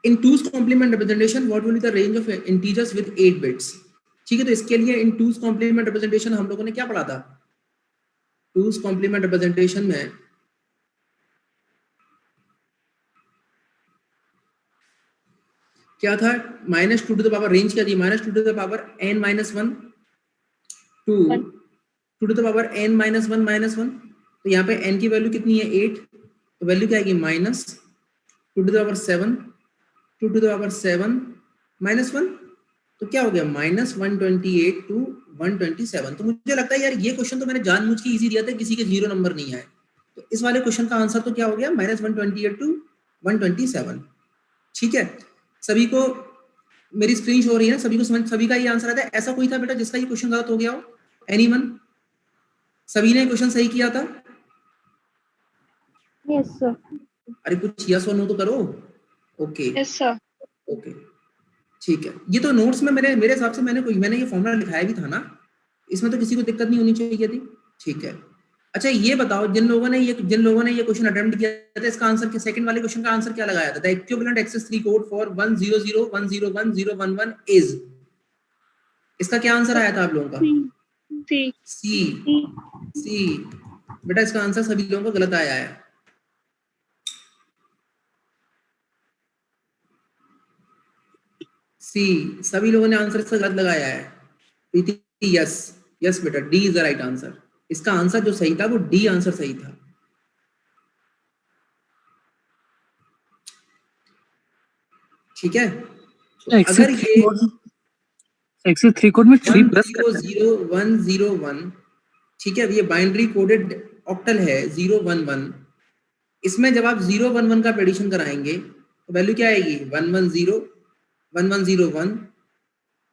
In 2's complement representation what will be the range of integers with 8 bits. ठीक है, तो इसके लिए इन 2's कॉम्प्लीमेंट रिप्रेजेंटेशन हम लोगों ने क्या पढ़ा था? 2's कॉम्प्लीमेंट रिप्रेजेंटेशन में क्या था? -2 टू द पावर, रेंज क्या थी? -2 to the power n - 1 to 2 to the power n - 1 -1। तो यहाँ पे n की वैल्यू कितनी है? 8। तो वैल्यू क्या आएगी? -2 to the power 7 2 to the power 7 -1। तो क्या हो गया? -128 टू 127। तो मुझे लगता है यार ये क्वेश्चन तो मैंने जानबूझ के इजी दिया था, किसी के 0 नंबर नहीं आए। तो इस वाले क्वेश्चन का आंसर तो क्या हो गया? -128 टू 127। ठीक है, सभी को मेरी स्क्रीन शो हो रही है, सभी को समझ, सभी का ये आंसर आता है? ऐसा कोई था बेटा जिसका ये क्वेश्चन गलत हो गया हो? एनीवन? सभी ने क्वेश्चन सही किया था? Yes sir. अरे कुछ यस और नो तो करो। Okay yes sir. ओके ठीक है, ये तो नोट्स में मेरे हिसाब से मैंने ये फॉर्मूला लिखाया भी था ना, इसमें तो किसी को दिक्कत नहीं होनी चाहिए थी। ठीक है, अच्छा ये बताओ, जिन लोगों ने ये क्वेश्चन अटेम्प्ट किया था, इसका आंसर क्या? सेकंड वाले क्वेश्चन का आंसर क्या लगाया था? The equivalent excess 3 code for 100101011 is, इसका क्या आंसर आया था आप लोगों का? सी। सी बेटा, इसका आंसर सभी लोगों का गलत आया है। सी, सभी लोगों ने आंसर इसका गलत लगाया है। यस यस बेटा, D is the right answer. इसका आंसर जो सही था वो डी आंसर सही था। ठीक है, तो अगर ये एक्सेस 3 कोड में 3 प्लस 10101, ठीक है, ये बाइनरी कोडेड ऑक्टल है 011। इसमें जब आप 011 का प्रेडिक्शन कराएंगे तो वैल्यू क्या आएगी? 110 1101।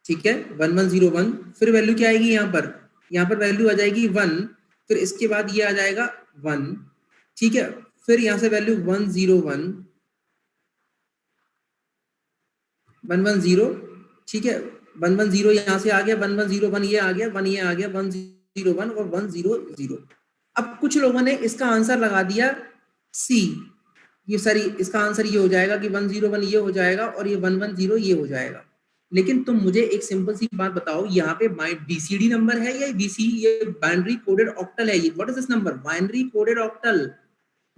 ठीक है, 1101। फिर वैल्यू क्या आएगी यहाँ पर वैल्यू आ जाएगी 1। फिर इसके बाद ये आ जाएगा 1। ठीक है, फिर यहाँ से वैल्यू 101 110। ठीक है, 110 यहाँ से आ गया, 1101 ये आ गया, 1 ये आ गया, 101 और 100। अब कुछ लोगों ने इसका आंसर लगा दिया सी। ये सारी इसका आंसर ये हो जाएगा कि 101 ये हो जाएगा और ये 110 ये हो जाएगा। लेकिन तुम मुझे एक सिंपल सी बात बताओ, यहाँ पे बीसीडी नंबर है या बीसी ये बाइनरी कोडेड ऑक्टल है? What is this number? Binary coded octal.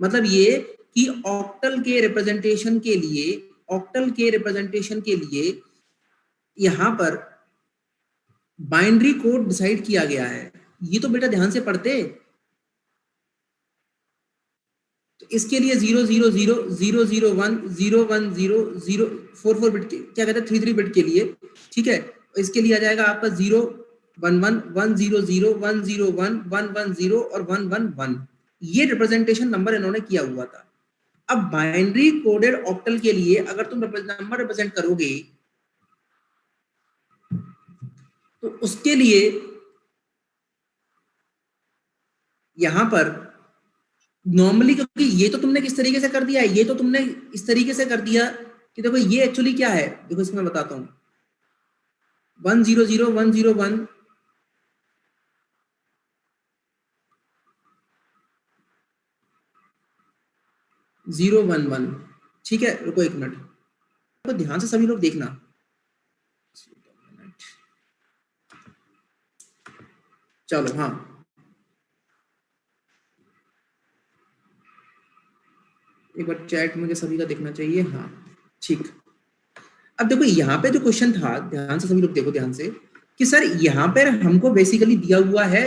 मतलब ये कि ऑक्टल के रिप्रेजेंटेशन के लिए यहाँ पर बाइनरी कोड डिसाइड किया गया है। ये तो बेटा ध्यान से पढ़ते। तो इसके लिए 000 001 010 044 बिट के, क्या कहते हैं 33 बिट के लिए। ठीक है, इसके लिए आ जाएगा आपका 011 100 101 110 और 111। ये रिप्रेजेंटेशन नंबर इन्होंने किया हुआ था। अब बाइनरी कोडेड ऑक्टल के लिए अगर तुम नंबर रिप्रेजेंट करोगे तो उसके लिए यहां पर नॉर्मली, क्योंकि ये तो तुमने किस तरीके से कर दिया है, ये तो तुमने इस तरीके से कर दिया कि देखो ये एक्चुअली क्या है, देखो इसमें मैं बताता हूं। 100 101 011। ठीक है, रुको एक मिनट, तो ध्यान से सभी लोग देखना। चलो हाँ, एक बार चैट मुझे सभी का देखना चाहिए। हाँ ठीक, अब देखो यहाँ पे जो क्वेश्चन था, ध्यान से सभी लोग देखो ध्यान से, कि सर यहाँ पर हमको बेसिकली दिया हुआ है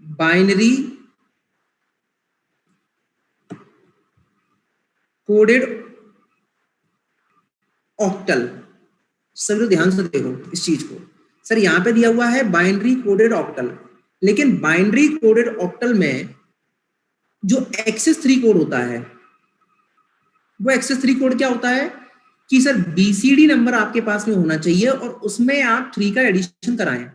बाइनरी कोडेड ऑक्टल। सभी लोग ध्यान से देखो इस चीज को। सर यहाँ पे दिया हुआ है बाइनरी कोडेड ऑक्टल, लेकिन बाइनरी कोडेड ऑक्टल में जो एक्सेस 3 कोड होता है, वो एक्सेस 3 कोड क्या होता है कि सर बीसीडी नंबर आपके पास में होना चाहिए और उसमें आप 3 का एडिशन कराएं।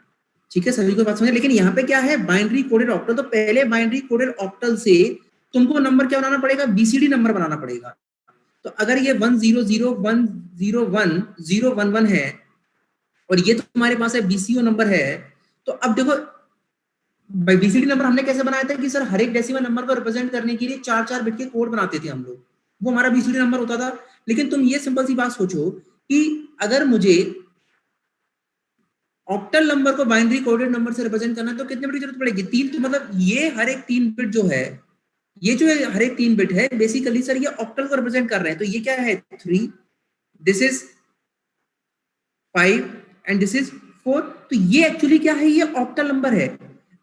ठीक है, सभी को बात समझे। लेकिन यहाँ पे क्या है? Binary coded octal. तो पहले बाइनरी कोडेड ऑक्टल से तुमको नंबर क्या बनाना पड़ेगा? बीसीडी नंबर बनाना पड़ेगा। तो अगर ये 100 101 011 है और ये तुम्हारे पास है बीसीओ नंबर है, तो अब देखो बीसीडी नंबर हमने कैसे बनाया था कि सर हर एक डेसिमल नंबर को रिप्रेजेंट करने के लिए 4-4 बिट के कोड बनाते थे हम लोग, वो हमारा बीसीडी नंबर होता था। लेकिन तुम ये सिंपल सी बात सोचो कि अगर मुझे ऑक्टल नंबर को बाइनरी कोडेड नंबर से रिप्रेजेंट करना है तो कितने बिट की जरूरत पड़ेगी? 3। तो मतलब ये हर एक 3 बिट जो है, ये जो है हर एक 3 बिट है, बेसिकली सर ये ऑक्टल को रिप्रेजेंट कर रहे हैं। तो ये क्या है? 3, this is 5 and this is 4। तो ये एक्चुअली क्या है? ये ऑक्टल नंबर है।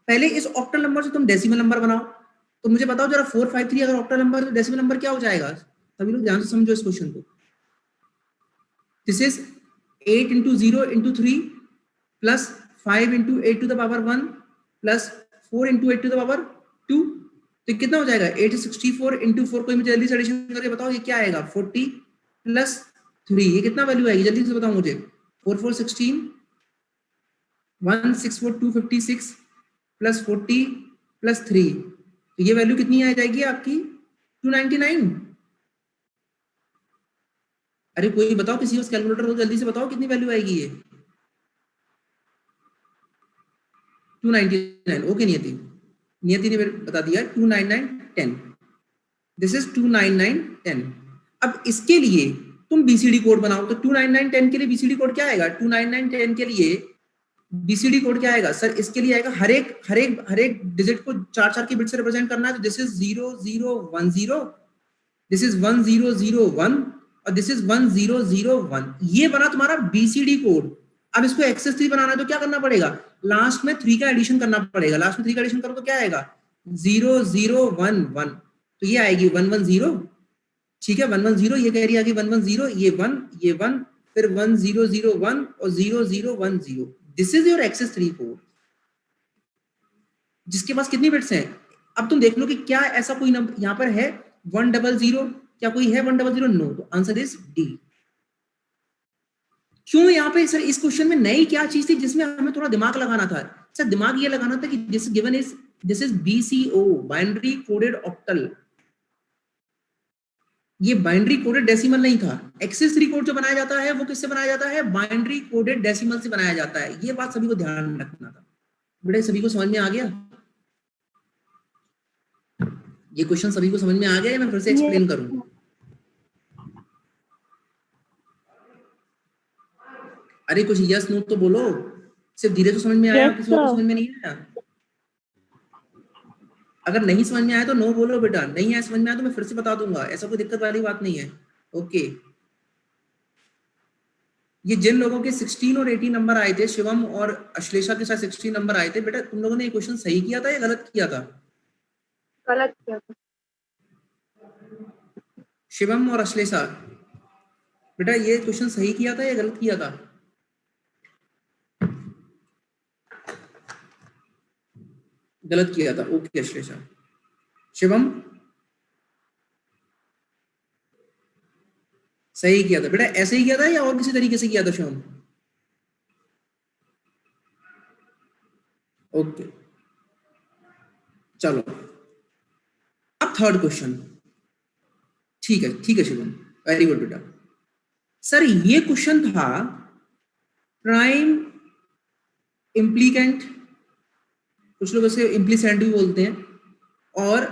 पहले इस ऑक्टल नंबर से तुम डेसिमल नंबर बनाओ। तो मुझे बताओ जरा 453 अगर ऑक्टल नंबर तो डेसिमल नंबर क्या हो जाएगा? सभी लोग ध्यान से समझो इस क्वेश्चन को। This is 8 into 0 into 3 plus 5 into 8 to the power 1 plus 4 into 8 to the power 2। तो कितना हो जाएगा? 864 into 4। कोई मुझे जल्दी से एडिशन करके बताओ ये क्या आएगा? 40 plus 3। ये कितना वैल्यू आएगी? जल्दी से बताओ मुझे। 4 4 16, 1 6 4 256 plus 40 plus 3। तो ये वैल्यू कितनी आ जाएगी आपकी? 299। अरे कोई बताओ, किसी को कैलकुलेटर हो, जल्दी से बताओ कितनी वैल्यू आएगी ये? 299। ओके नियति, नियति ने बता दिया 29910। This is 29910। अब इसके लिए तुम बीसीडी कोड बनाओ। तो 29910 के लिए बीसीडी कोड क्या आएगा? 29910 के लिए बीसीडी कोड क्या आएगा सर? इसके लिए आएगा हर एक डिजिट को 4 के बिट से रिप्रेजेंट करना है। तो दिस इज 0010, दिस इज 1001 और दिस इज 1001। ये बना तुम्हारा बीसीडी कोड। अब इसको एक्सेस 3 बनाना है तो क्या करना पड़ेगा? लास्ट में 3 का एडिशन करना पड़ेगा। लास्ट में 3 का एडिशन करो तो क्या आएगा? 0011। तो ये आएगी 110। ठीक है, 110। ये कह रही है 110, ये 1, ये 1, फिर 1001 और 0010। This is your excess 3 code, जिसके पास कितनी बिट्स हैं? अब तुम देख लो कि क्या ऐसा कोई नंबर यहां पर है 100? क्या कोई है 100? नो। तो आंसर इज डी। क्यों यहाँ पे सर इस क्वेश्चन में नई क्या चीज थी जिसमें हमें थोड़ा दिमाग लगाना था? सर दिमाग ये लगाना था कि this given is, this is BCO, binary coded octal. ये बाइनरी कोडेड डेसिमल नहीं था। एक्सेस 3 कोड जो बनाया जाता है वो किससे बनाया जाता है? बाइनरी कोडेड डेसिमल से बनाया जाता है। ये बात सभी को ध्यान रखना था। बेटे सभी को समझ में आ गया? ये क्वेश्चन सभी को समझ में आ गया या मैं फिर से एक्सप्लेन करूं? अरे कुछ यस नो तो बोलो। सिर्फ धीरे तो समझ में आया, किसी को समझ में नहीं आया? अगर नहीं समझ में आया तो नो बोलो बेटा। नहीं आया समझ में आया तो मैं फिर से बता दूंगा, ऐसा कोई दिक्कत वाली बात नहीं है। ओके, ये जिन लोगों के 16 और 18 नंबर आए थे, शिवम और अश्लेषा के साथ 16 नंबर आए थे, बेटा तुम लोगों ने ये क्वेश्चन सही किया था या गलत किया था? गलत किया था। शिवम और अश्लेषा, बेटा ये क्वेश्चन सही किया था या गलत किया था? गलत किया था। ओके अश्लेषा। शिवम सही किया था। बेटा ऐसे ही किया था या और किसी तरीके से किया था शिवम? ओके चलो, अब थर्ड क्वेश्चन। ठीक है शिवम, वेरी गुड बेटा। सर ये क्वेश्चन था प्राइम इम्प्लीकेंट, कुछ लोग इसे इम्प्लीसेंट भी बोलते हैं, और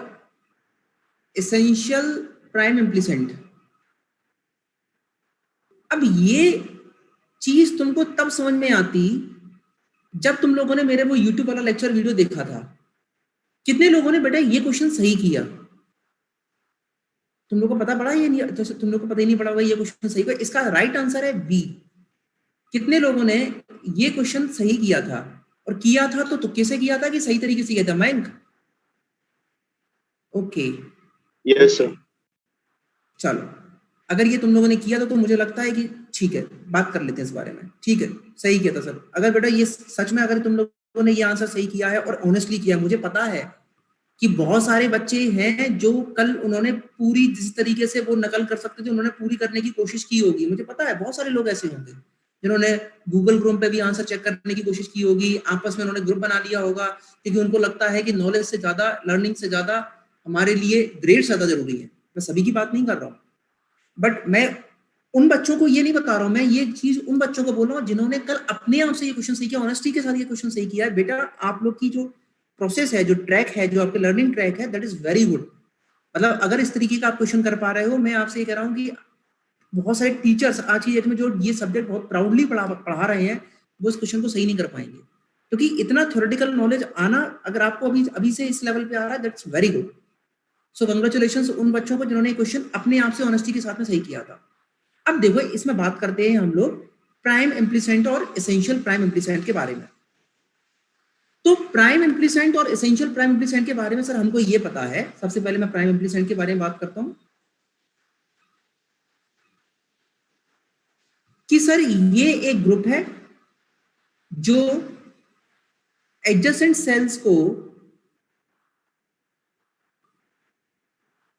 एसेंशियल प्राइम इम्प्लीसेंट। अब ये चीज तुमको तब समझ में आती जब तुम लोगों ने मेरे वो YouTube वाला लेक्चर वीडियो देखा था। कितने लोगों ने बेटा ये क्वेश्चन सही किया? तुम लोगों को पता पड़ा ये नहीं? तो तुम लोग को पता ही नहीं पड़ा होगा ये क्वेश्चन सही किया। इसका राइट आंसर है बी। कितने लोगों ने ये क्वेश्चन सही किया था? और किया था तो तुक्के से किया था कि सही तरीके से किया था? Mayank okay yes sir. चलो, अगर ये तुम लोगों ने किया था तो मुझे लगता है कि ठीक है, बात कर लेते हैं इस बारे में। ठीक है, सही किया था सर। अगर बेटा ये सच में अगर तुम लोगों ने ये आंसर सही किया है और ऑनेस्टली किया, मुझे पता है कि बहुत सारे बच्चे हैं जो कल उन्होंने पूरी जिस तरीके से वो नकल कर सकते थे उन्होंने पूरी करने की कोशिश की होगी। मुझे पता है बहुत सारे लोग ऐसे होंगे जिन्होंने गूगल क्रोम पे भी आंसर चेक करने की कोशिश की होगी, आपस में उन्होंने ग्रुप बना लिया होगा, क्योंकि उनको लगता है कि नॉलेज से ज्यादा, लर्निंग से ज्यादा हमारे लिए ग्रेड ज्यादा जरूरी है। मैं सभी की बात नहीं कर रहा हूँ, बट मैं उन बच्चों को ये नहीं बता रहा हूँ, मैं ये चीज उन बच्चों को बोल रहा हूँ जिन्होंने कल अपने आप से ये क्वेश्चन सही किया, ऑनेस्टी के साथ ये क्वेश्चन सही किया है। बेटा आप लोग की जो प्रोसेस है, जो ट्रैक है, जो आपके लर्निंग ट्रैक है, दैट इज वेरी गुड। मतलब अगर इस तरीके का आप क्वेश्चन कर पा रहे हो, मैं आपसे ये कह रहा हूँ कि बहुत सारे टीचर्स आज की डेट में जो ये सब्जेक्ट बहुत प्राउडली पढ़ा रहे हैं वो इस क्वेश्चन को सही नहीं कर पाएंगे, क्योंकि इतना थ्योरेटिकल नॉलेज आना अगर आपको अभी अभी से इस लेवल पे आ रहा है, that's very good. So congratulations उन बच्चों को जिन्होंने क्वेश्चन अपने आप से ऑनेस्टी के साथ में सही किया था। अब देखो इसमें बात करते हैं हम लोग प्राइम इम्प्लिसेंट और एसेंशियल प्राइम इम्प्लिसेंट के बारे में। तो प्राइम इम्प्लिसेंट और एसेंशियल प्राइम इम्प्लिसेंट के बारे में सर हमको ये पता है। सबसे पहले मैं प्राइम इम्प्लिसेंट के बारे में बात करता हूं कि सर ये एक ग्रुप है जो एडजेसेंट सेल्स को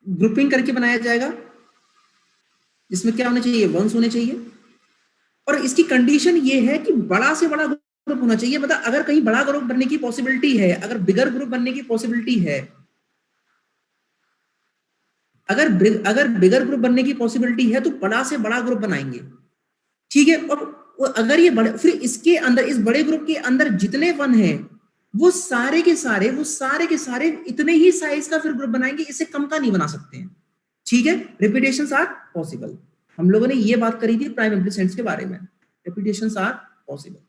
ग्रुपिंग करके बनाया जाएगा, जिसमें क्या होना चाहिए, वंस होने चाहिए, और इसकी कंडीशन ये है कि बड़ा से बड़ा ग्रुप होना चाहिए। मतलब अगर कहीं बड़ा ग्रुप बनने की पॉसिबिलिटी है, अगर बिगर ग्रुप बनने की पॉसिबिलिटी है, अगर बिगर ग्रुप बनने की पॉसिबिलिटी है तो बड़ा से बड़ा ग्रुप बनाएंगे, ठीक है। और अगर ये बड़े, फिर इसके अंदर इस बड़े ग्रुप के अंदर जितने वन हैं वो सारे के सारे इतने ही साइज का फिर ग्रुप बनाएंगे, इससे कम का नहीं बना सकते हैं, ठीक है। Repetitions are possible. हम लोगों ने ये बात करी थी प्राइम इम्प्लिसेंट्स के बारे में, रिपीटेशंस आर पॉसिबल,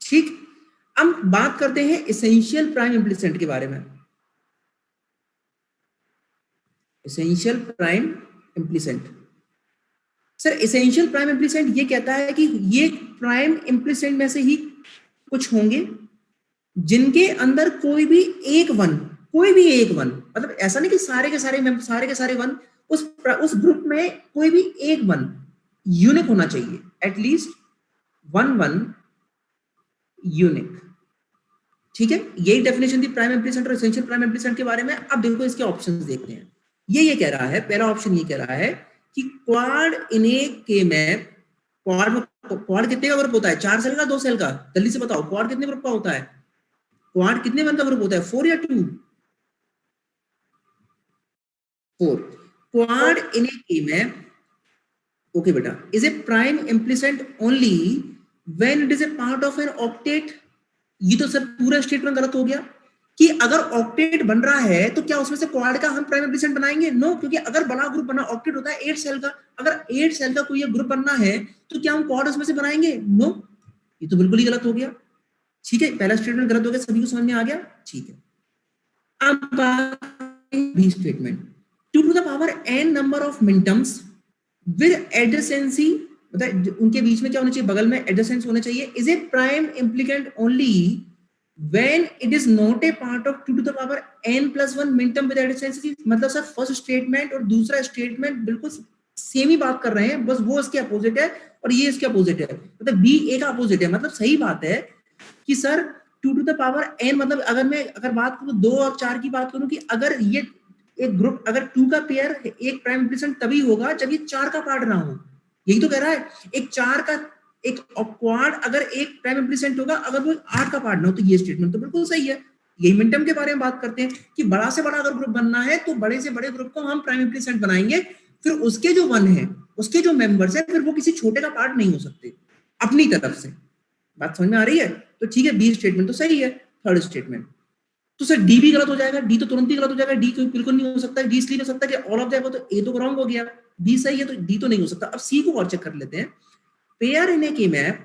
ठीक। अब बात करते हैं एसेंशियल प्राइम इम्प्लिसेंट के बारे में। Essential prime implicant, sir essential prime implicant ये कहता है कि ये प्राइम इम्प्लिसेंट में से ही कुछ होंगे जिनके अंदर कोई भी एक वन, मतलब ऐसा नहीं कि सारे के सारे वन, उस ग्रुप में कोई भी एक वन यूनिक होना चाहिए, एटलीस्ट वन यूनिक, ठीक है। यही डेफिनेशन थी प्राइम इम्प्लिसेंट और एसेंशियल प्राइम इम्प्लिसेंट के बारे में। अब देखो इसके ऑप्शंस देखते हैं। ये कह रहा है, पहला ऑप्शन ये कह रहा है कि क्वाड इनेक के में क्वाड कितने का ग्रुप होता है, 4 सेल का, 2 सेल का, जल्दी से बताओ क्वाड कितने ग्रुप का होता है, क्वाड कितने वन का ग्रुप होता है, 4 या 2? 4। क्वाड इनेक के में, ओके बेटा, is a prime implicant only when it is a part of an octet. ये तो सर पूरा स्टेटमेंट गलत हो गया कि अगर ऑक्टेट बन रहा है तो क्या उसमें से क्वाड का हम प्राइम इम्प्लिसेंट बनाएंगे? नो, क्योंकि अगर बड़ा ग्रुप बना, ऑक्टेट होता है 8 सेल का, अगर 8 सेल का कोई ग्रुप बनना है तो क्या हम क्वाड उसमें से बनाएंगे? नो, ये तो बिल्कुल ही गलत हो गया, ठीक है। पहला स्टेटमेंट गलत हो गया, सभी को समझ में आ गया, ठीक है। अब B statement, 2 to the power n number of minterms with adjacency, मतलब उनके बीच में क्या होना चाहिए, बगल में एडजेसेंस होना चाहिए, is a prime implicant only when it is not a part of 2 to the power n plus 1 मिनटम with adjacency. मतलब सर फर्स्ट स्टेटमेंट और दूसरा स्टेटमेंट बिल्कुल सेम ही बात कर रहे हैं, बस वो इसके अपोजिट है और ये इसके अपोजिट है, मतलब बी ए का अपोजिट है। मतलब सही बात है कि sir 2 to the power n, मतलब अगर बात करूं 2 और 4 की बात करूं कि अगर ये एक ग्रुप, अगर 2 का पेयर एक प्राइम इम्प्लिसेंट तभी होगा जब ये 4 का पार्ट ना हो, यही तो कह रहा है। एक 4 का एक क्वाड अगर एक प्राइम इम्प्लिसेंट होगा अगर वो 8 का पार्ट ना हो, तो ये स्टेटमेंट तो बिल्कुल सही है। यही मिनटम के बारे में बात करते हैं कि बड़ा से बड़ा अगर ग्रुप बनना है तो बड़े से बड़े ग्रुप को हम प्राइम इम्प्लिसेंट बनाएंगे, फिर उसके जो वन है, उसके जो मेंबर्स है, फिर वो किसी छोटे का पार्ट नहीं हो सकते अपनी तरफ से। बात समझ में आ रही है? तो ठीक है, बी स्टेटमेंट तो सही है। थर्ड स्टेटमेंट तो सर डी भी गलत हो जाएगा, डी तो तुरंत ही गलत हो जाएगा, डी बिल्कुल नहीं हो सकता, डी इसलिए हो सकता है कि ऑल ऑफ जाएगा, तो ए तो रॉन्ग हो गया, बी सही है, तो डी तो नहीं हो सकता। अब सी को और चेक कर लेते हैं। पेयर इन ए के map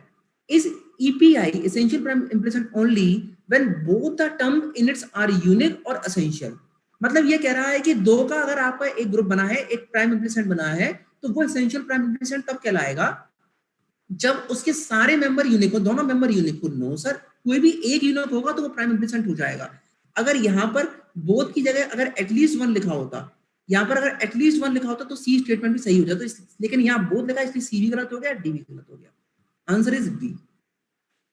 is EPI, essential prime implicit only when both the terms in its are unique or essential। मतलब ये कह रहा है कि दो का अगर आपका एक ग्रुप बना है, एक प्राइम इम्प्लिसेंट बना है, तो वो एसेंशियल प्राइम इम्प्लिसेंट तब कहलाएगा जब उसके सारे मेंबर यूनिक हो, दोनों मेंबर यूनिक हो। नो सर, कोई भी एक यूनिक होगा तो वो प्राइम इम्प्लिसेंट हो जाएगा। अगर यहाँ पर बोथ की जगह अगर एटलीस्ट 1 लिखा होता, यहाँ पर अगर एटलीस्ट 1 लिखा होता तो सी स्टेटमेंट भी सही हो जाता, लेकिन यहाँ बोथ लिखा, इसलिए सी भी गलत हो गया, डी भी गलत हो गया। Answer is B.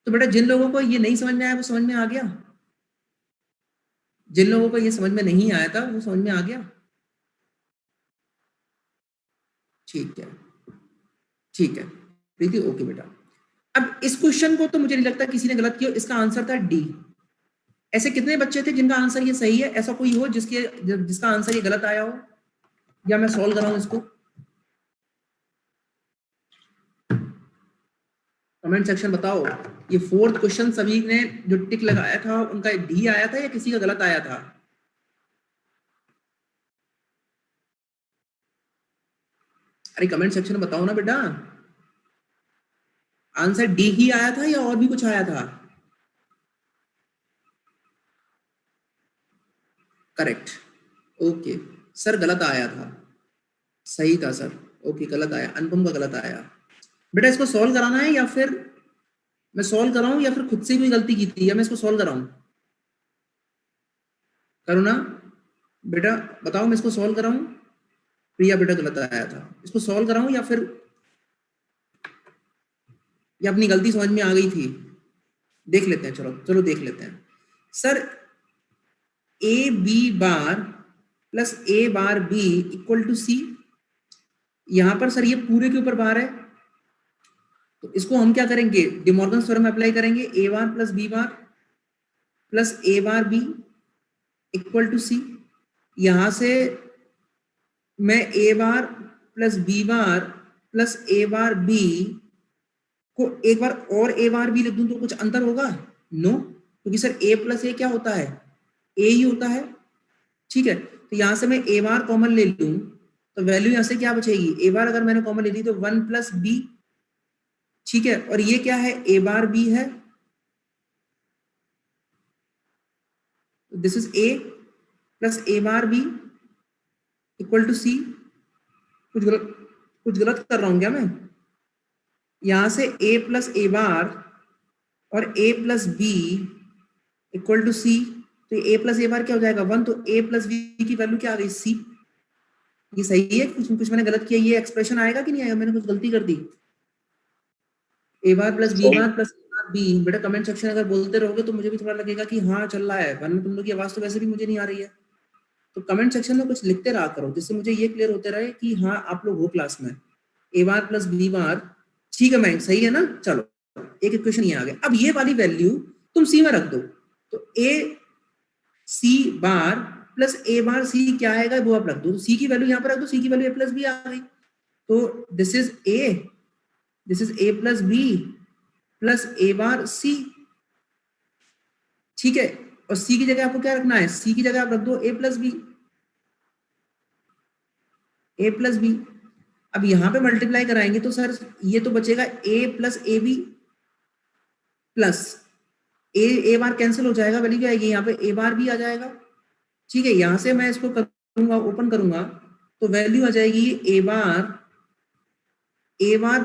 तो बेटा जिन लोगों को ये नहीं समझ में आया वो समझ में आ गया, जिन लोगों को ये समझ में नहीं आया था वो समझ में आ गया, ठीक है, ठीक है प्रीति, ओके बेटा। अब इस क्वेश्चन को तो मुझे नहीं लगता किसी ने गलत किया, इसका आंसर था डी। ऐसे कितने बच्चे थे जिनका आंसर ये सही है? ऐसा कोई हो जिसका आंसर ये गलत आया हो, या मैं सॉल्व कराऊं इसको? कमेंट सेक्शन बताओ। ये फोर्थ क्वेश्चन सभी ने जो टिक लगाया था उनका डी आया था या किसी का गलत आया था? अरे कमेंट सेक्शन में बताओ ना बेटा, आंसर डी ही आया था या और भी कुछ आया था? करेक्ट, ओके सर गलत आया था, सही था सर, ओके गलत आया, अनुपम का गलत आया। बेटा इसको सॉल्व कराना है या फिर मैं सॉल्व कराऊं या फिर खुद से कोई गलती की थी, या मैं इसको सॉल्व कराऊं? करुणा बेटा बताओ, मैं इसको सॉल्व कराऊं? प्रिया बेटा गलत आया था, इसको सॉल्व कराऊं या फिर या अपनी गलती समझ में आ गई थी? देख लेते हैं, चलो चलो देख लेते हैं। Sir A B bar plus A bar B equal to C, यहां पर सर ये पूरे के ऊपर बार है, तो इसको हम क्या करेंगे, डिमॉर्गन थ्योरम अप्लाई करेंगे, A bar plus B bar plus A bar B equal to C. यहां से मैं A bar plus B bar plus A bar B को एक बार और ए बार बी लिख दूं तो कुछ अंतर होगा? नो, क्योंकि सर ए प्लस ए क्या होता है, ए ही होता है। ठीक है, तो यहां से मैं ए बार कॉमन ले लूं तो वैल्यू यहां से क्या बचेगी, ए बार अगर मैंने कॉमन ले ली तो 1 प्लस बी। ठीक है, और ये क्या है, ए बार बी है, this is A plus A bar B equal to C. कुछ गलत कर रहा हूं क्या मैं? यहां से a प्लस ए बार और a plus B equal to C, तो a प्लस ए बार क्या हो जाएगा 1, तो a प्लस बी की वैल्यू क्या आ गई c। ये सही है? कुछ मैंने गलत किया, ये एक्सप्रेशन आएगा कि नहीं आएगा, मैंने कुछ गलती कर दी? a bar plus B bar plus B, बेटा कमेंट सेक्शन अगर बोलते रहोगे तो मुझे भी थोड़ा लगेगा कि हाँ चल रहा है, वरना तुम लोग की आवाज तो वैसे भी मुझे नहीं आ रही है। तो कमेंट सेक्शन में कुछ लिखते रहा करो जिससे मुझे ये क्लियर होते रहे कि हाँ आप लोग हो क्लास में। ए बार प्लस बी बार, ठीक है मैं, सही है ना? चलो एक इक्वेशन ये आ गया। अब ये वाली वैल्यू तुम सी में रख दो, तो ए सी बार प्लस ए बार सी क्या आएगा वो आप रख दो, तो सी की वैल्यू यहाँ पर रख दो, सी की वैल्यू ए प्लस बी आ गई, तो this is A plus B plus A bar C. ठीक है, और सी की जगह आपको क्या रखना है, सी की जगह आप रख दो ए प्लस बी, ए प्लस बी। अब यहां पे मल्टीप्लाई कराएंगे तो सर ये तो बचेगा A plus A B plus A bar cancel हो जाएगा, वैल्यू क्या आएगी यहाँ पे, ए बार भी आ जाएगा। ठीक है, यहां से मैं इसको करूंगा, ओपन करूंगा तो वैल्यू आ जाएगी ए bar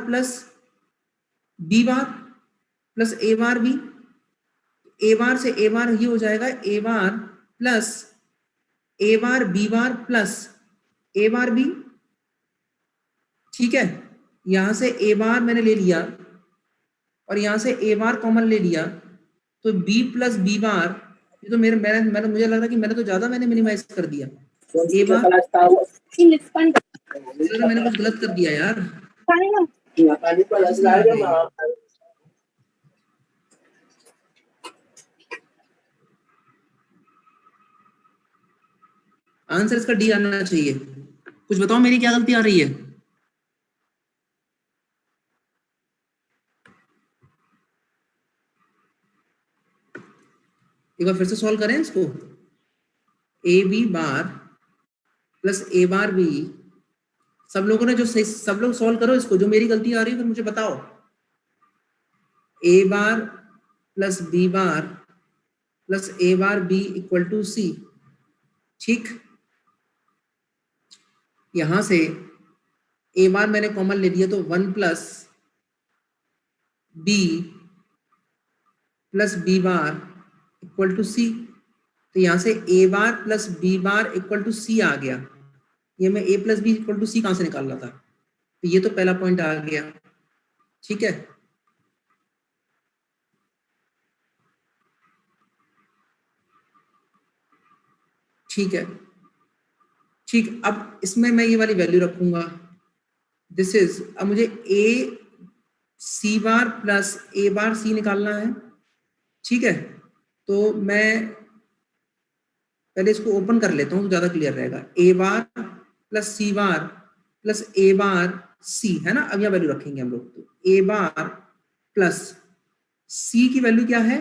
plus B bar plus A bar B, A बार से ए बार ये हो जाएगा A bar plus A bar B bar plus A bar B. ठीक है, यहां से ए बार मैंने ले लिया और यहां से ए बार कॉमन ले लिया, तो बी प्लस बी बार, ये तो मैंने मुझे लग रहा है कि मैंने तो ज्यादा मिनिमाइज कर दिया। ए बार मैंने कुछ गलत कर दिया यार, आंसर इसका डी आना चाहिए। कुछ बताओ मेरी क्या गलती आ रही है? एक बार फिर से सॉल्व करें इसको, A B bar plus A bar B, सब लोगों ने जो सही, सब लोग सॉल्व करो इसको, जो मेरी गलती आ रही है फिर मुझे बताओ। A bar plus B bar plus A bar B equal to C. ठीक, यहां से ए बार मैंने कॉमन ले लिया तो 1 plus B plus B bar equal to C, तो यहां से A bar plus B bar equal to C आ गया। ये मैं A plus B equal to C कहां से निकाल रहा था, तो ये तो पहला पॉइंट आ गया। ठीक है, ठीक है, ठीक, अब इसमें मैं ये वाली वैल्यू रखूंगा, दिस इज, अब मुझे ए सी बार प्लस ए बार सी निकालना है। ठीक है, तो मैं पहले इसको ओपन कर लेता हूं तो ज्यादा क्लियर रहेगा, ए bar plus C bar plus A bar सी, है ना? अब यह वैल्यू रखेंगे हम लोग, तो ए बार प्लस सी की वैल्यू क्या है,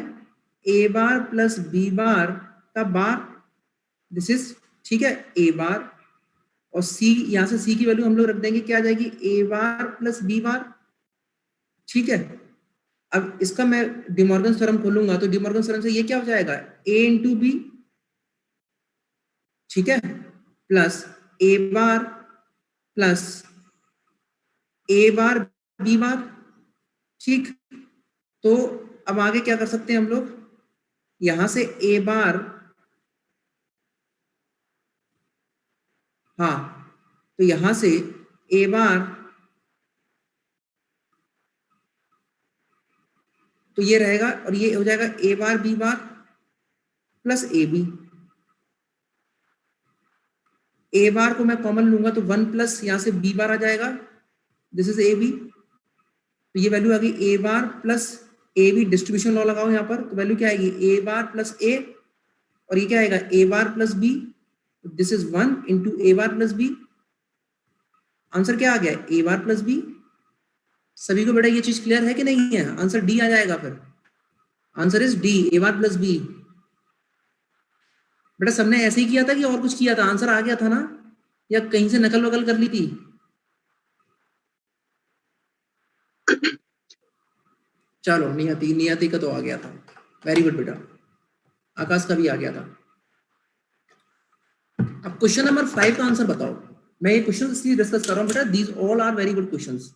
ए बार प्लस बी बार का बार, दिस इज, ठीक है, ए बार और सी, यहां से सी की वैल्यू हम लोग रख देंगे, क्या आ जाएगी, ए बार प्लस बी बार। ठीक है, अब इसका मैं डिमॉर्गन थ्योरम खोलूंगा तो डिमॉर्गन थ्योरम से ये क्या हो जाएगा, ए इंटू बी, ठीक है, plus A bar plus A bar B बार। ठीक, तो अब आगे क्या कर सकते हैं हम लोग, यहां से ए बार, हाँ, तो यहां से ए बार, तो ये रहेगा और ये हो जाएगा A bar B bar plus A B. A bar को मैं कॉमन लूंगा तो 1 प्लस यहां से बी बार आ जाएगा, दिस इज ए बी, तो ये वैल्यू आ गई A bar plus A B. Distribution law लगाओ यहाँ पर, तो वैल्यू क्या आएगी, ए बार प्लस ए, और ये क्या आएगा, A bar plus B, this is 1 into A bar plus B. Answer क्या आ गया, ए बार प्लस बी। सभी को बेटा ये चीज क्लियर है कि नहीं है, आंसर डी आ जाएगा फिर, answer is D, A bar plus B. बेटा सबने ऐसे ही किया था कि और कुछ किया था, आंसर आ गया था ना, या कहीं से नकल वकल कर ली थी? चलो नियति, नियति का तो आ गया था, वेरी गुड बेटा, आकाश का भी आ गया था। अब क्वेश्चन नंबर 5 का आंसर बताओ। मैं ये क्वेश्चन इसलिए डिस्कस कर रहा हूं बेटा, these all are very good questions.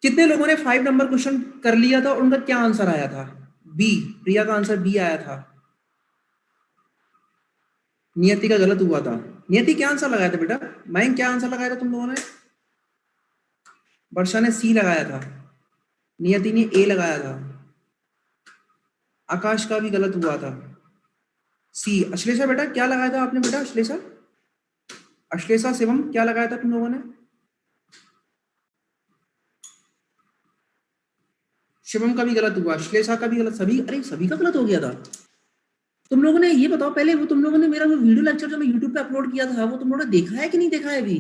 कितने लोगों ने 5 नंबर क्वेश्चन कर लिया था और उनका क्या आंसर आया था, बी, प्रिया का आंसर बी आया था, नियति का गलत हुआ था। नियति क्या आंसर लगाया था बेटा, मयंक क्या आंसर लगाया था तुम लोगों ने? वर्षा ने सी लगाया था, नियति ने ए लगाया था, आकाश का भी गलत हुआ था, सी। अश्लेषा बेटा क्या लगाया था आपने बेटा, अश्लेषा, अश्लेषा शिवम क्या लगाया था तुम लोगों ने? शिवम का भी गलत हुआ, अश्लेषा का भी गलत, सभी, अरे सभी का गलत हो गया था। तुम लोगों ने ये बताओ पहले, वो तुम लोगों ने मेरा वो वीडियो लेक्चर जो मैं YouTube पे अपलोड किया था, वो तुम लोगों ने देखा है कि नहीं देखा है अभी?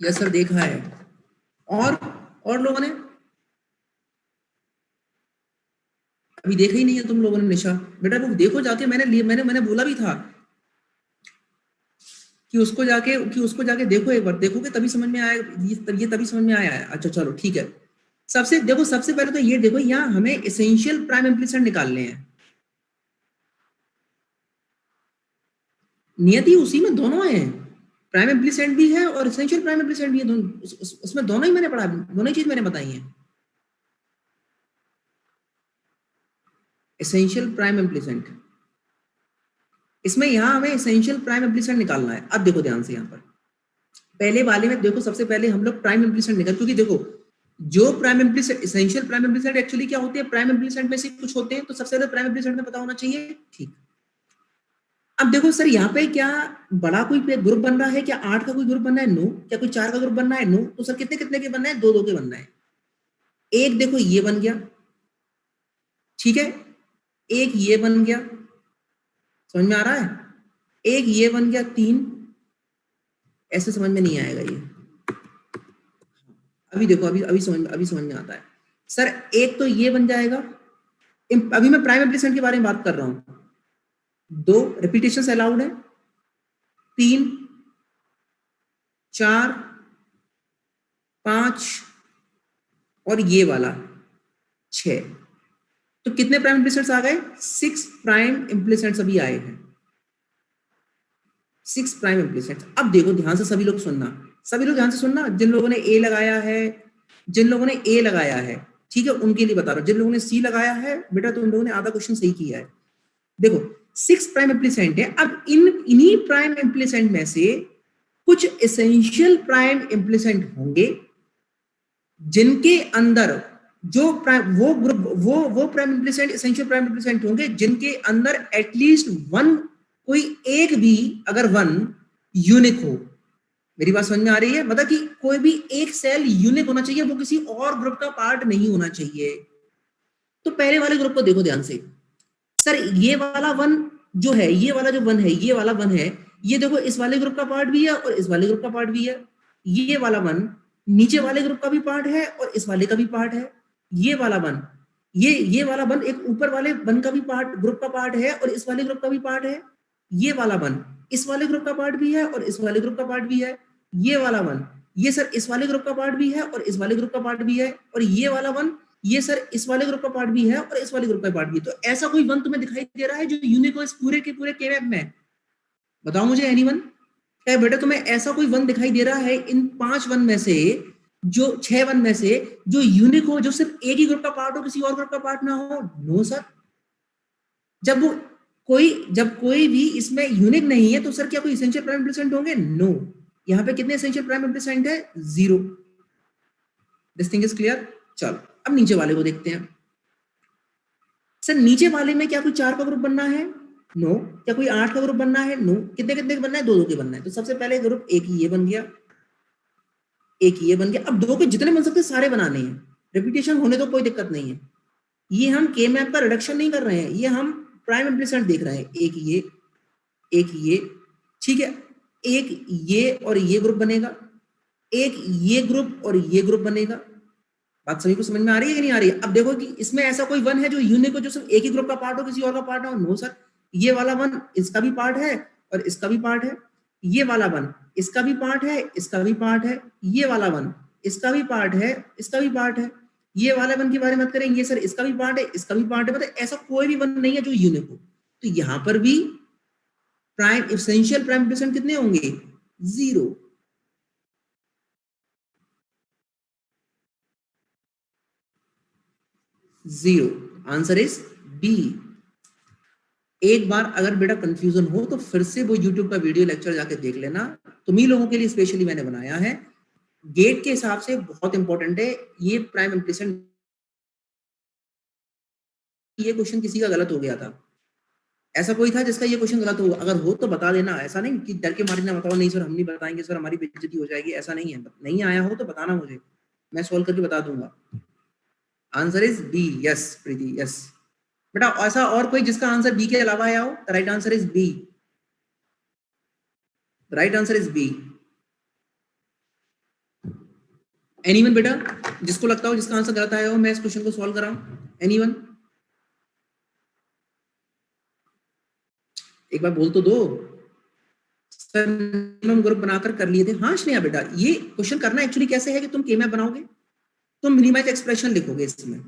यस सर देखा है। और लोगों ने अभी देखा ही नहीं है तुम लोगों ने? निशा बेटा वो देखो जाके, मैंने बोला भी था कि उसको जाके देखो, एक बार देखोगे तभी समझ में आएगा, ये तभी समझ में आया है। अच्छा चलो ठीक है, सबसे पहले तो ये देखो, यहाँ हमें एसेंशियल प्राइम इम्प्लिसेंट निकालने हैं। नियति उसी में दोनों है, प्राइम इम्प्लिसेंट भी है और एसेंशियल प्राइम इम्प्लिसेंट भी है, उसमें दोनों ही मैंने पढ़ा, दोनों ही चीज मैंने बताई है। एसेंशियल प्राइम इम्प्लिसेंट, इसमें यहां हमें एसेंशियल प्राइम इम्प्लिसेंट निकालना है। अब देखो ध्यान से, यहाँ पर पहले वाले में देखो, सबसे पहले हम लोग प्राइम इम्प्लिसेंट निकाल, क्योंकि देखो जो प्राइम इम्प्लिसेंट, एसेंशियल प्राइम इम्प्लिसेंट एक्चुअली क्या होते हैं, प्राइम इम्प्लिसेंट में से कुछ होते हैं, तो सबसे पहले प्राइम इम्प्लिसेंट में पता होना चाहिए। ठीक, अब देखो सर यहाँ पे क्या बड़ा कोई ग्रुप बन रहा है क्या, 8 का कोई ग्रुप बनना है, नो। क्या कोई 4 का ग्रुप बनना है, नो। तो सर कितने कितने के बनना है, 2 2 के बनना है। एक देखो ये बन गया, ठीक है, एक ये बन गया, समझ में आ रहा है, एक ये बन गया, 3, ऐसे समझ में नहीं आएगा ये। अभी देखो, अभी समझ में आता है सर। एक तो ये बन जाएगा, अभी मैं प्राइम इम्प्लिसेंट के बारे में बात कर रहा हूं। 2 रिपीटेशन अलाउड है, 3 4 5 और ये वाला 6। तो कितने प्राइम इम्प्लिसेंट्स आ गए, 6 प्राइम इम्प्लिसेंट्स अभी आए हैं, 6 प्राइम इम्प्लिसेंट्स। अब देखो ध्यान से, सभी लोग ध्यान से सुनना, जिन लोगों ने ए लगाया है, ठीक है, उनके लिए बता रहा हूं। जिन लोगों ने सी लगाया है बेटा, तुम लोगों ने आधा क्वेश्चन सही किया है। देखो 6 प्राइम इम्प्लिसेंट है। अब इन्हीं प्राइम इम्प्लिसेंट में से कुछ एसेंशियल प्राइम इम्प्लिसेंट होंगे, जिनके अंदर जो वो प्राइम इम्प्लिसेंट, एसेंशियल प्राइम इम्प्लिसेंट होंगे जिनके अंदर एटलीस्ट 1, कोई एक भी अगर 1 यूनिक हो। मेरी बात समझ में आ रही है? मतलब कि कोई भी एक सेल यूनिक होना चाहिए, वो किसी और ग्रुप का पार्ट नहीं होना चाहिए। तो पहले वाले ग्रुप को देखो ध्यान से। सर ये वाला 1 जो है, ये वाला जो 1 है, ये वाला 1 है, ये देखो इस वाले ग्रुप का पार्ट भी है और इस वाले ग्रुप का पार्ट भी है। ये वाला 1 नीचे वाले ग्रुप का भी पार्ट है और इस वाले का भी पार्ट है। ये वाला 1 ये वाला वन एक ऊपर वाले वन का भी पार्ट, ग्रुप का पार्ट है और इस वाले ग्रुप का भी पार्ट है। ये वाला वन इस वाले ग्रुप का पार्ट भी है और इस वाले ग्रुप का पार्ट भी है। ये वाला वन ये सर इस वाले ग्रुप का पार्ट भी है और इस वाले ग्रुप का पार्ट भी है। और ये वाला वन ये सर इस वाले ग्रुप का पार्ट भी है और इस वाले ग्रुप का पार्ट भी है। तो ऐसा कोई वन तुम्हें दिखाई दे रहा है जो यूनिक हो इस पूरे के पूरे के मैप में? बताओ मुझे एनीवन। क्या बेटा तुम्हें ऐसा कोई वन दिखाई दे रहा है इन 5 वन में से, जो 6 वन में से जो यूनिक हो, जो सिर्फ एक ही ग्रुप का पार्ट हो, किसी और ग्रुप का पार्ट ना हो? No sir. जब कोई भी इसमें यूनिक नहीं है तो सर क्या कोई एसेंशियल प्राइम एम्प्लीसेंट होंगे? नो। यहाँ पे कितने एसेंशियल प्राइम एम्प्लीसेंट है? 0। This thing is clear. चलो अब नीचे वाले को देखते हैं। सर नीचे वाले में क्या कोई 4 का ग्रुप बनना है? नो। क्या कोई 8 का ग्रुप बनना है? नो। कितने कितने का बनना है? 2 के बनना है। तो सबसे पहले ग्रुप एक ही ये बन गया, एक ये बन गया। अब 2 के जितने बन सकते सारे बनाने हैं, रिपीटेशन होने तो कोई दिक्कत नहीं है। ये हम के मैप का रिडक्शन नहीं कर रहे हैं, ये हम प्राइम एम्प्लीसेंट देख रहे हैं। एक ये ठीक है, एक ये और ये ग्रुप बनेगा, एक ये ग्रुप और ये ग्रुप बनेगा। बात सभी को समझ में आ रही है कि नहीं आ रही है? अब देखो कि इसमें ऐसा कोई वन है जो यूनिक हो, जो सिर्फ एक ही ग्रुप का पार्ट हो, किसी और का पार्ट ना हो? No sir. ये वाला वन इसका भी पार्ट है और इसका भी पार्ट है। ये वाला वन इसका भी पार्ट है, इसका भी पार्ट है। ये वाला वन इसका भी पार्ट है, इसका भी पार्ट है। ये वाले वन की बारे में बात करें, ये सर इसका भी पार्ट है, इसका भी पार्ट है। मतलब ऐसा कोई भी वन नहीं है जो यूनिक हो। तो यहां पर भी प्राइम एसेंशियल प्राइम एम्प्लीसेंट कितने होंगे? 0। Answer is B. एक बार अगर बेटा कंफ्यूजन हो तो फिर से वो यूट्यूब का वीडियो लेक्चर जाके देख लेना, तुम्ही लोगों के लिए स्पेशली मैंने बनाया है। गेट के हिसाब से बहुत इंपॉर्टेंट है ये प्राइम एम्प्लीसेंट। ये क्वेश्चन किसी का गलत हो गया था, ऐसा कोई था जिसका ये क्वेश्चन गलत हो? अगर हो तो बता देना, ऐसा नहीं कि डर के मारे ना बताओ नहीं सर हम नहीं बताएंगे सर हमारी बेइज्जती हो जाएगी, ऐसा नहीं है। नहीं आया हो तो बताना मुझे, मैं सॉल्व करके बता दूंगा। Answer is B. Yes Preeti, yes बेटा। ऐसा और कोई जिसका आंसर बी के अलावा आया हो? The right answer is B. The right answer is B. Anyone बेटा जिसको लगता हो जिसका आंसर गलत आया हो मैं इस क्वेश्चन को सॉल्व कराऊं? एनीवन एक बार बोल तो दो। सर मिनिमम ग्रुप बनाकर कर लिए थे। हाँ श्रेया बेटा, ये क्वेश्चन करना एक्चुअली कैसे है कि तुम के मैप बनाओगे, तुम मिनिमाइज एक्सप्रेशन लिखोगे इसमें,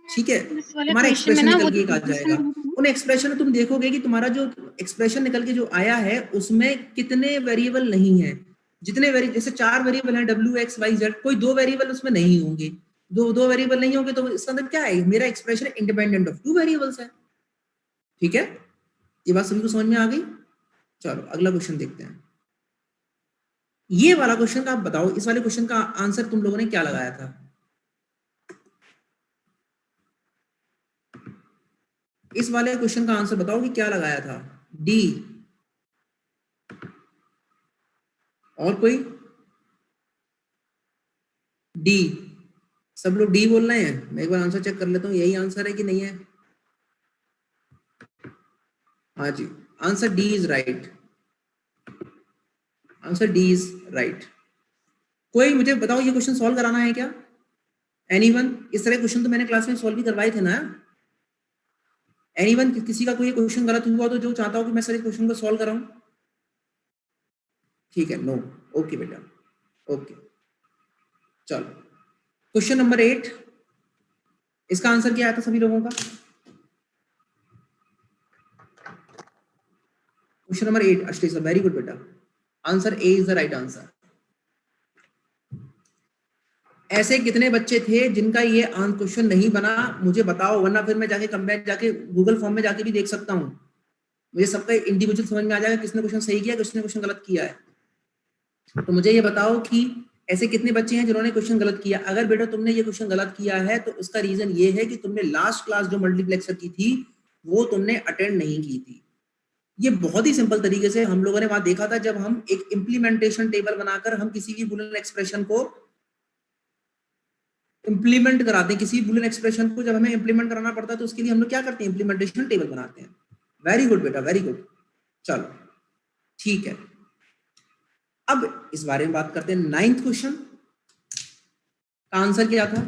ठीक है? तुम्हारा एक्सप्रेशन निकल के एक आ जाएगा। उन एक्सप्रेशन में तुम देखोगे कि तुम्हारा जो एक्सप्रेशन निकल के जो आया है उसमें कितने वेरिएबल नहीं है। जितने जैसे 4 वेरिएबल हैं w x y z, कोई 2 वेरिएबल उसमें नहीं होंगे। दो वेरिएबल नहीं होंगे तो इसका मतलब क्या है? मेरा एक्सप्रेशन इंडिपेंडेंट ऑफ 2 वेरिएबल्स है। ठीक है, ये बात सभी को समझ में आ गई? चलो अगला क्वेश्चन देखते हैं। ये वाला क्वेश्चन का आप बताओ, इस वाले क्वेश्चन का आंसर तुम लोगों ने क्या लगाया था? इस वाले क्वेश्चन का आंसर बताओ कि क्या लगाया था? डी। और कोई? डी। सब लोग डी बोल रहे हैं। मैं एक बार आंसर चेक कर लेता हूं, यही आंसर है कि नहीं है? हाँ जी, answer D is right. Answer D is right. कोई मुझे बताओ ये क्वेश्चन सॉल्व कराना है क्या? एनीवन? इस तरह क्वेश्चन तो मैंने क्लास में सॉल्व भी करवाए थे ना। एनीवन किसी का कोई क्वेश्चन गलत हुआ तो जो चाहता हो कि मैं सर इस क्वेश्चन को सॉल्व कराऊं? ठीक है, नो। ओके बेटा, ओके। चलो क्वेश्चन नंबर 8, इसका आंसर क्या आया था सभी लोगों का? Question number 8 Ashlesha, very good बेटा। Answer A is the right answer. ऐसे कितने बच्चे थे जिनका ये क्वेश्चन नहीं बना मुझे बताओ, वरना फिर मैं जाके कंपेयर जाके गूगल फॉर्म में जाके भी देख सकता हूं। मुझे सबका इंडिविजुअल समझ में आ जाएगा किसने क्वेश्चन सही किया किसने क्वेश्चन गलत किया है। तो मुझे ये बताओ कि ऐसे कितने बच्चे हैं जिन्होंने क्वेश्चन गलत किया। अगर बेटा तुमने ये क्वेश्चन गलत किया है तो उसका रीजन ये है कि तुमने लास्ट क्लास जो मल्टीप्लेक्सर की थी वो तुमने अटेंड नहीं की थी। ये बहुत ही सिंपल तरीके से हम लोगों ने वहां देखा था, जब हम एक इंप्लीमेंटेशन टेबल बनाकर हम किसी भी बुलियन एक्सप्रेशन को इंप्लीमेंट कराते हैं, किसी बुलियन एक्सप्रेशन को जब हमें इंप्लीमेंट कराना पड़ता है तो उसके लिए हम लोग क्या करते हैं? इंप्लीमेंटेशन टेबल बनाते हैं। वेरी गुड बेटा, वेरी गुड। चलो ठीक है, अब इस बारे में बात करते हैं। 9th क्वेश्चन का आंसर क्या था?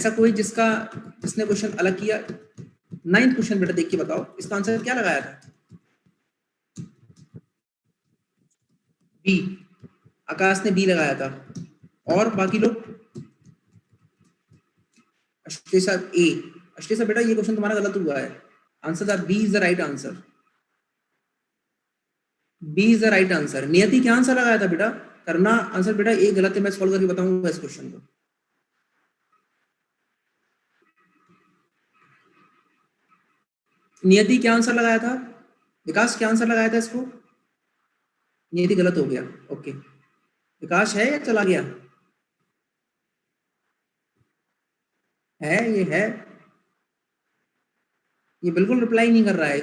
ऐसा कोई जिसने क्वेश्चन अलग किया? 9th क्वेश्चन बेटा देख के बताओ, इसका आंसर क्या लगाया था? बी। आकाश ने बी लगाया था, और बाकी लोग? अश्लेषा ए। अश्लेषा बेटा ये क्वेश्चन तुम्हारा गलत हुआ है, आंसर था B is the right answer. B is the right answer. Niyati क्या आंसर लगाया था बेटा? करना आंसर बेटा, एक गलत है, मैं सॉल्व करके बताऊंगा इस क्वेश्चन को। नियति क्या आंसर लगाया था? विकास क्या आंसर लगाया था इसको? नियति गलत हो गया, ओके। विकास है या चला गया? है, ये है, ये बिल्कुल रिप्लाई नहीं कर रहा है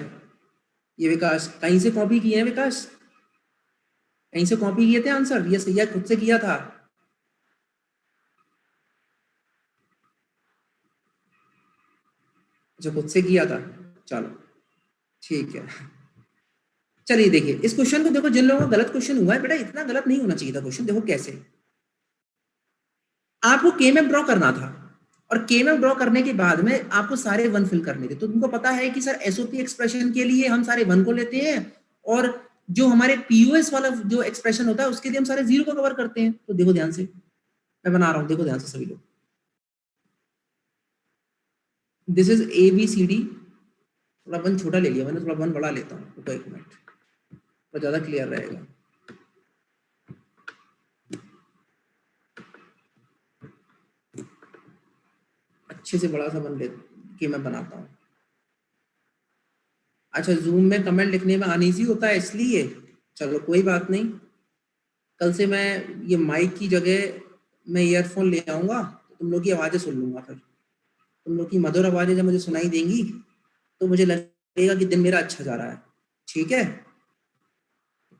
ये। विकास कहीं से कॉपी किए हैं? विकास कहीं से कॉपी किए थे आंसर? ये सही है, खुद से किया था? अच्छा, खुद से किया था, चलो ठीक है। चलिए देखिए इस क्वेश्चन को, देखो जिन लोगों का गलत क्वेश्चन हुआ है बेटा, इतना गलत नहीं होना चाहिए था क्वेश्चन। देखो कैसे आपको के मैप ड्रॉ करना था, और के मैप ड्रॉ करने के बाद में आपको सारे वन फिल करने थे। तो तुमको पता है कि सर एसओपी एक्सप्रेशन के लिए हम सारे वन को लेते हैं, और जो हमारे पीओएस वाला जो एक्सप्रेशन होता है उसके लिए हम सारे जीरो को कवर करते हैं। तो देखो ध्यान से, मैं बना रहा हूं, देखो ध्यान से सभी लोग। This is A B C D. थोड़ा वन छोटा ले लिया मैंने, थोड़ा वन बड़ा लेता हूँ, रुको एक मिनट, तो ज्यादा क्लियर रहेगा। अच्छे से बड़ा सा वन ले के मैं बनाता हूँ। अच्छा, जूम में कमेंट लिखने में अनईजी होता है इसलिए, चलो कोई बात नहीं। कल से मैं ये माइक की जगह मैं ईयरफोन ले आऊंगा, तो तुम लोग की आवाजें सुन लूंगा। फिर तुम लोग की मधुर आवाजें जब मुझे सुनाई देंगी तो मुझे लगेगा कि दिन मेरा अच्छा जा रहा है। ठीक है,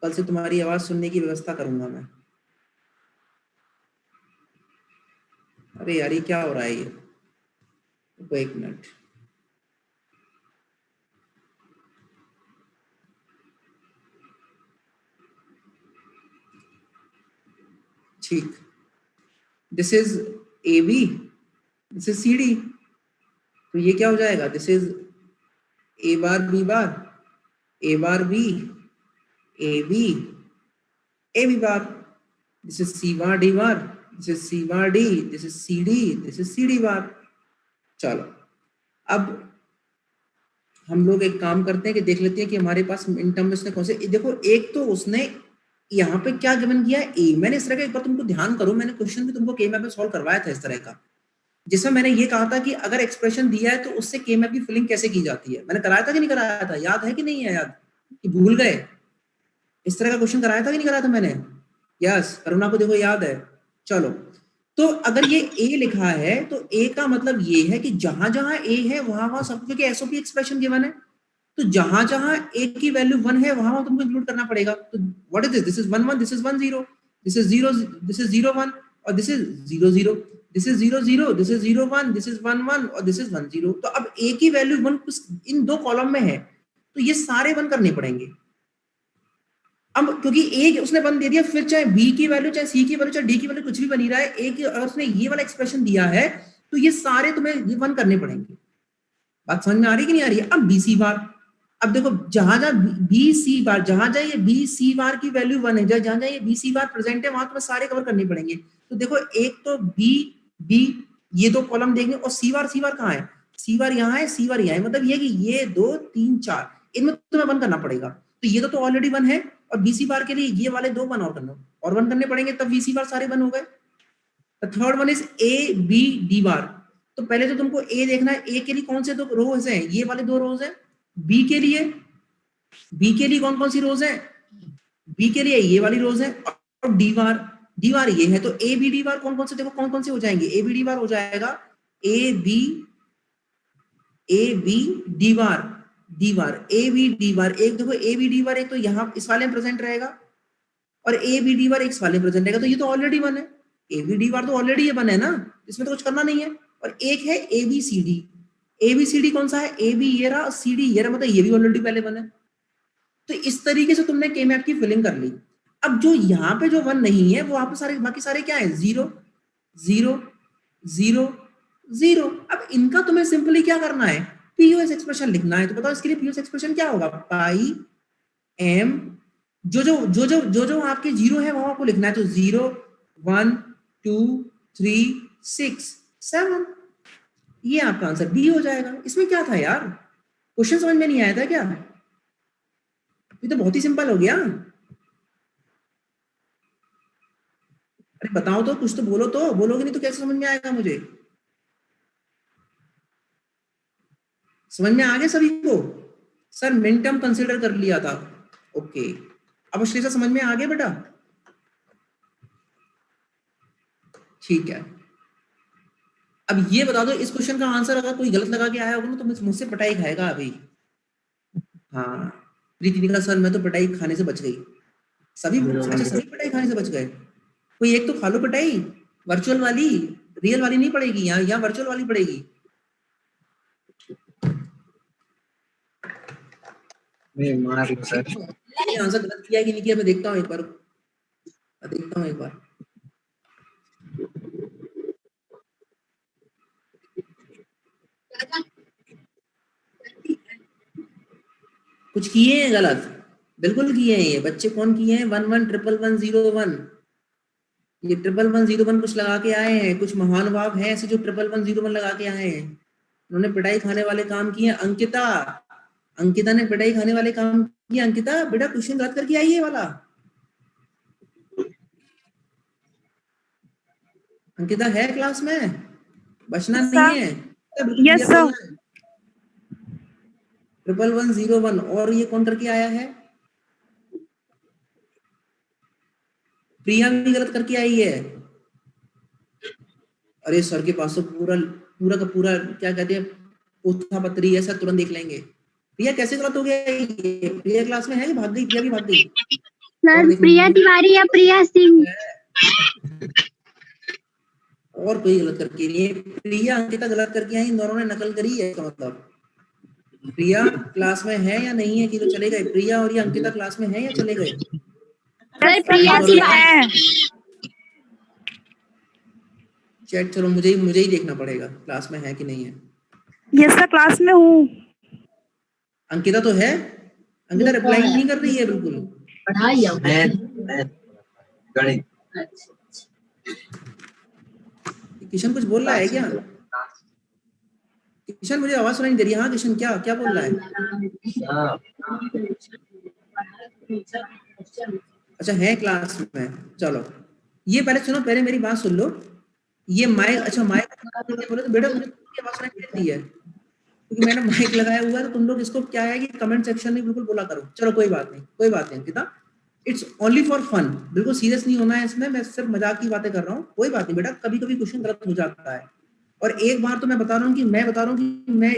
कल से तुम्हारी आवाज सुनने की व्यवस्था करूंगा मैं। अरे यार ये क्या हो रहा है ये, तो एक मिनट। ठीक, this is A B, this is C D. तो ये क्या हो जाएगा? This is A bar B bar, A bar B, A B, A B bar. This is C bar D bar, this is C bar D, this is C D, this is C D bar. चलो अब हम लोग एक काम करते हैं कि देख लेते हैं कि हमारे पास इन टर्म में उसने कौन से। देखो एक तो उसने यहाँ पे क्या गिवन किया है, ए। मैंने इस तरह का, एक बार तुमको ध्यान करो, मैंने क्वेश्चन भी तुमको के मैप में सॉल्व करवाया था इस तरह का, जिसमें मैंने ये कहा था कि अगर एक्सप्रेशन दिया है तो उससे के मैप की फिलिंग कैसे की जाती है। मैंने कराया था कि नहीं कराया था? याद है कि नहीं है? याद कि भूल गए? इस तरह का क्वेश्चन कराया था कि नहीं कराया था मैंने? यस, करुणा को देखो याद है। चलो, तो अगर ये ए लिखा है तो ए का मतलब ये है कि जहां जहां ए है वहां वहां सब, क्योंकि एसओपी एक्सप्रेशन गिवन है, तो जहां जहां ए की वैल्यू 1 है वहां वहां तुमको इंक्लूड करना पड़ेगा। तो what is this? This is 1 1, this is 1 0, this is 0, this is 0 1, और this is 0 0, this is 0 0, this is 0 1, this is 1 1, और दिस इज 1 0। तो अब ए की वैल्यू 1 इन दो कॉलम में है, तो ये सारे 1 करने पड़ेंगे। अब क्योंकि ए उसने 1 दे दिया, फिर चाहे बी की वैल्यू, चाहे सी की वैल्यू, चाहे डी की वैल्यू, कुछ भी बनी रहा है, ए की अगर उसने ये वाला एक्सप्रेशन दिया है तो ये सारे तुम्हें ये 1 करने पड़ेंगे। बात समझ में आ रही कि नहीं आ रही है? अब बी सी बार, अब देखो जहां जहां बी सी बार, जहां जहां ये बी सी बार की वैल्यू 1 है, जहां जहां ये बी सी बार प्रेजेंट है, वहां तुम्हें सारे कवर करने पड़ेंगे। तो देखो एक तो बी बी, ये दो कॉलम देंगे, और सी बार कहाँ है? सी बार यहाँ है, सी बार यहाँ है, मतलब ये कि ये 2 3 4 इनमें तुम्हें 1 करना पड़ेगा। तो ये तो ऑलरेडी 1 है, और बी सी बार के लिए ये वाले 2 1 और करना, और 1 करने पड़ेंगे, तब बी सी बार सारे 1 हो गए। The third one is A B D bar. तो पहले तो तुमको ए देखना है, ए के लिए कौन से दो रोज हैं? ये वाले 2 रोज हैं। बी के लिए कौन कौन सी रोज है? बी के लिए ये वाली रोज है, और डी बार ये है। तो ए बी डी बार कौन कौन से, देखो कौन कौन से हो जाएंगे। ए बी डी बार हो जाएगा A B D bar, A B D bar. एक देखो ए बी डी बार, एक तो यहाँ इस वाले में प्रेजेंट रहेगा, और ए बी डी बार एक वाले में प्रेजेंट रहेगा। तो ये तो ऑलरेडी 1 है, ए बी डी बार तो ऑलरेडी ये 1 है ना, इसमें तो कुछ करना नहीं है। और एक है A B C D. A B C D कौन सा है? ए बी ये रहा, सी डी ये रहा, मतलब ये भी ऑलरेडी पहले 1 है। तो इस तरीके से तुमने के मैप की फिलिंग कर ली। अब जो यहाँ पे जो 1 नहीं है वो वहां पे सारे बाकी सारे क्या है? 0 0 0 0। अब इनका तुम्हें सिंपली क्या करना है, पीयूएस एक्सप्रेशन लिखना है। तो बताओ इसके लिए पीयूएस एक्सप्रेशन क्या होगा, पाई एम, जो आपके 0 है वो आपको लिखना है। तो 0 1 2 3 6 7, ये आपका आंसर बी हो जाएगा। इसमें क्या था यार, क्वेश्चन समझ में नहीं आया था क्या? ये तो बहुत ही सिंपल हो गया। अरे बताओ तो, कुछ तो बोलो, तो बोलोगे नहीं तो कैसे समझ में आएगा मुझे? समझ में आ गया सभी को? सर मिन टर्म कंसिडर कर लिया था, ओके। अब श्रेषा समझ में आ गया बेटा? ठीक है। अब ये बता दो, इस क्वेश्चन का आंसर अगर कोई गलत लगा के आया होगा ना तो मुझसे पिटाई खाएगा अभी। हाँ प्रीति का सर मैं तो पिटाई खाने से बच गई। सभी अच्छा सभी पिटाई खाने से बच गए? कोई एक तो खा लो पिटाई, वर्चुअल वाली, रियल वाली नहीं पड़ेगी यहाँ वर्चुअल वाली पड़ेगी। नहीं मार लो सर। ये आंसर गलत किया कि नहीं किया मैं देखता हूँ एक बार, कुछ किए हैं गलत, बिल्कुल किए हैं ये बच्चे। कौन किए हैं? 1 1 1 1 0 1, ये 1 1 0 1 कुछ लगा के आए हैं। कुछ महानुभाव हैं ऐसे जो 1 1 0 1 लगा के आए हैं, उन्होंने पिटाई खाने वाले काम किए। अंकिता ने पिटाई खाने वाले काम किए। अंकिता बेटा क्वेश्चन गलत करके आई है वाला। अंकिता है क्लास में? बचना नहीं है। Yes sir. 1 1 0 1, और ये कौन करके आया है? प्रिया भी गलत करके आई है। अरे सर के पास तो पूरा का पूरा क्या कहते हैं पोथा पत्री है सर, तुरंत देख लेंगे। प्रिया कैसे गलत हो गया ये? प्रिया क्लास में है कि भाग गई? प्रिया भी भाग गई सर प्रिया तिवारी या प्रिया सिंह, और कोई गलत करके नहीं है। प्रिया अंकिता गलत करके आई, इन दोनों ने नकल करी है इसका मतलब। प्रिया क्लास में है या नहीं है कि तो चले गए? प्रिया और ये अंकिता क्लास में है या चले गए? सर प्रिया सिंह है। चैट चलो मुझे ही देखना पड़ेगा क्लास में है कि नहीं है। यस सर क्लास में हूँ। अंकिता तो है? अंकिता रिप्लाई नहीं कर रही है बिल्कुल। पढ़ाई गणित। किशन कुछ बोल रहा है क्या? किशन मुझे आवाज सुनाई नहीं दे रही। हाँ किशन क्या बोल रहा है? अच्छा है क्लास में, चलो ये पहले सुनो, पहले मेरी बात सुन लो। ये माइक, अच्छा माइक बोले तो बेटा मुझे तुमकी आवाज सुनाई दे रही है क्योंकि मैंने माइक लगाया हुआ है। तो तुम लोग इसको क्या है कि कमेंट सेक्शन में बिल्कुल बोला करो। चलो कोई बात नहीं Ankita, it's only for fun, बिल्कुल सीरियस नहीं होना है इसमें। मैं सिर्फ मजाक की बातें कर रहा हूँ। कोई बात नहीं बेटा, कभी कभी क्वेश्चन गलत हो जाता है। और एक बार तो मैं बता रहा हूँ कि मैं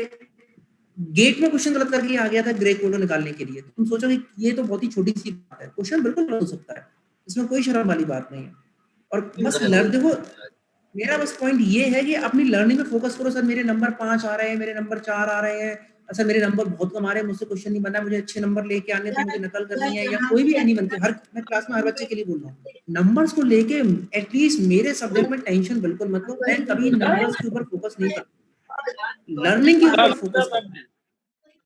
गेट में क्वेश्चन गलत करके आ गया था ग्रे कोड निकालने के लिए। तुम सोचोगे ये तो बहुत ही छोटी सी बात है, क्वेश्चन बिल्कुल गलत हो सकता है, इसमें कोई शर्म वाली बात नहीं है। और बस देखो मेरा बस पॉइंट ये है कि अपनी लर्निंग में फोकस करो। सर मेरे नंबर 5 आ रहे हैं, मेरे नंबर 4 आ रहे हैं, अच्छा मेरे नंबर बहुत कम आ रहे हैं, मुझसे क्वेश्चन नहीं बनना, मुझे अच्छे नंबर लेके आने तो मुझे नकल करनी है, या कोई भी नहीं बनते। मैं क्लास में हर बच्चे के लिए बोल रहा हूँ, नंबर्स को लेके एटलीस्ट मेरे सब्जेक्ट में टेंशन बिल्कुल मत लो। मैं कभी नंबर्स के ऊपर फोकस नहीं करता, लर्निंग के ऊपर फोकस करता हूं।